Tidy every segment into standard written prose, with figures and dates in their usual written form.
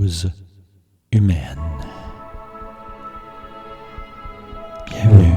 cause humaine. Bienvenue.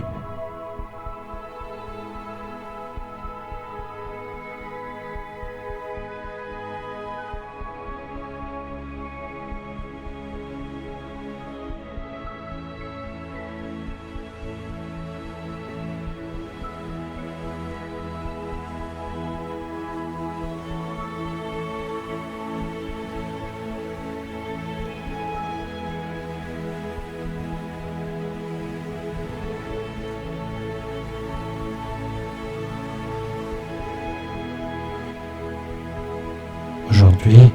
Aujourd'hui,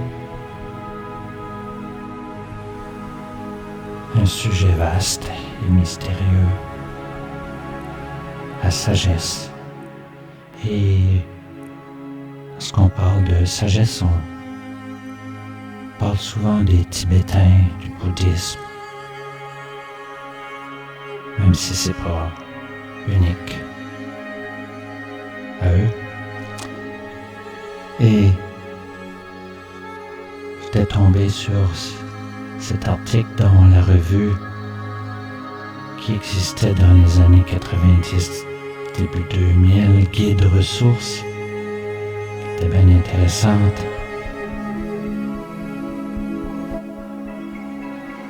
un sujet vaste et mystérieux, la sagesse. Et lorsqu'on parle de sagesse, on parle souvent des Tibétains, du bouddhisme, même si c'est pas unique à eux. Et j'étais tombé sur cet article dans la revue qui existait dans les années 90, début 2000, Guide de ressources, qui était bien intéressante.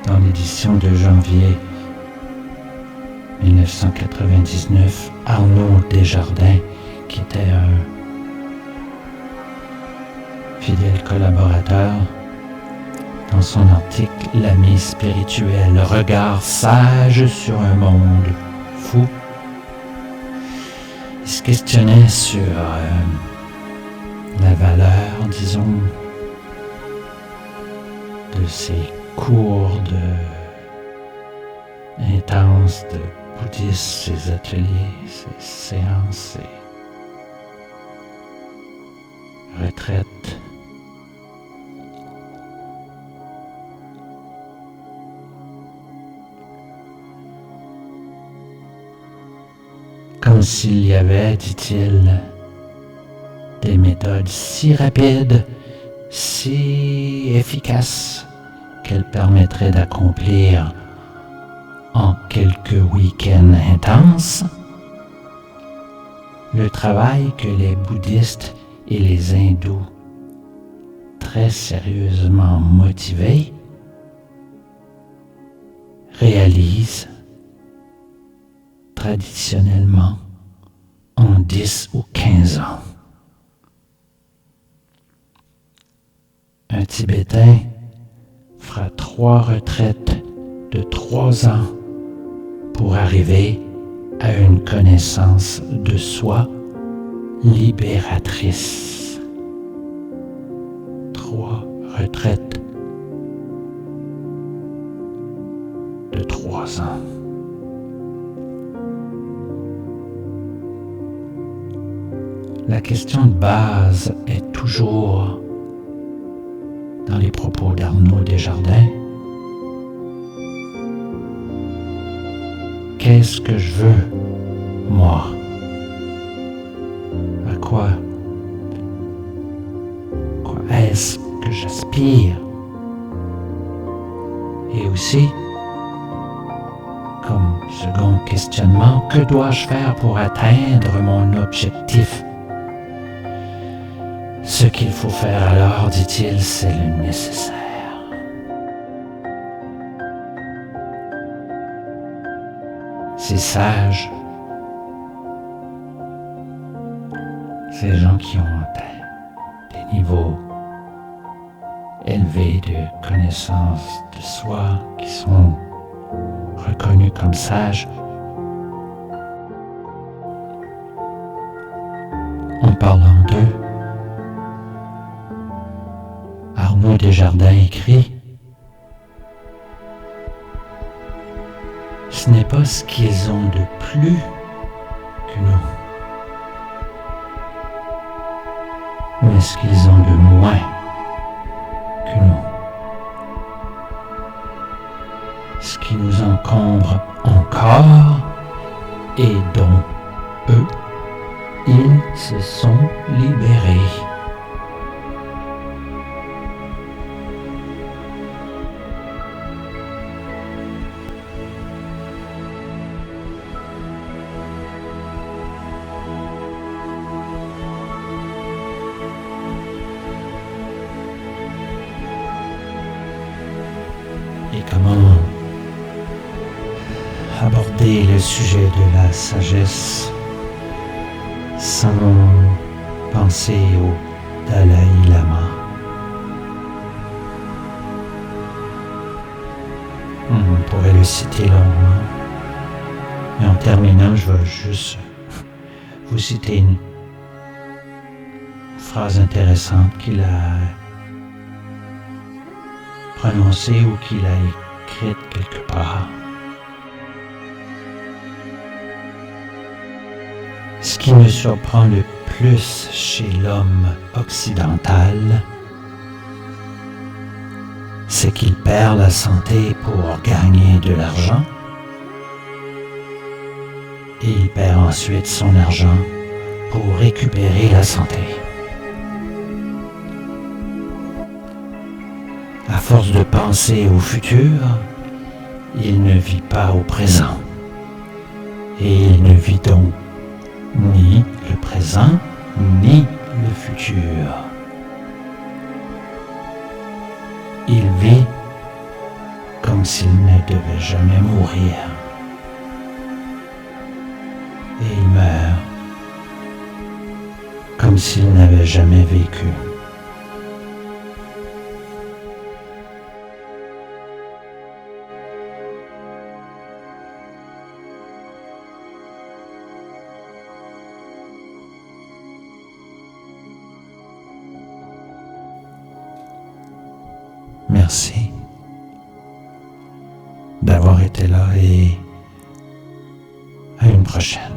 Dans l'édition de janvier 1999, Arnaud Desjardins, qui était un fidèle collaborateur, dans son article « L'ami spirituel, regard sage sur un monde fou », il se questionnait sur la valeur, disons, de ces cours intenses de bouddhisme, ces ateliers, ces séances, ces retraites. Comme s'il y avait, dit-il, des méthodes si rapides, si efficaces, qu'elles permettraient d'accomplir en quelques week-ends intenses le travail que les bouddhistes et les hindous, très sérieusement motivés, réalisent traditionnellement en 10 ou 15 ans. Un Tibétain fera 3 retraites de 3 ans pour arriver à une connaissance de soi libératrice. 3 retraites de 3 ans. La question de base est toujours dans les propos d'Arnaud Desjardins. Qu'est-ce que je veux, moi? À quoi est-ce que j'aspire? Et aussi, comme second questionnement, que dois-je faire pour atteindre mon objectif? Ce qu'il faut faire alors, dit-il, c'est le nécessaire. Ces sages, ces gens qui ont des niveaux élevés de connaissance de soi, qui sont reconnus comme sages, en parlant d'eux, Arnaud Desjardins écrit: ce n'est pas ce qu'ils ont de plus que nous, mais ce qu'ils ont de moins que nous. Ce qui nous encombre encore et dont eux, ils se sont libérés. comment aborder le sujet de la sagesse sans penser au Dalai Lama. On pourrait le citer longuement, mais en terminant, je vais juste vous citer une phrase intéressante qu'il a prononcée ou qu'il a écrite quelque part. Ce qui me surprend le plus chez l'homme occidental, c'est qu'il perd la santé pour gagner de l'argent et il perd ensuite son argent pour récupérer la santé. À force de penser au futur, il ne vit pas au présent et il ne vit donc ni le présent ni le futur. Il vit comme s'il ne devait jamais mourir. Et il meurt comme s'il n'avait jamais vécu. Merci d'avoir été là et à une prochaine.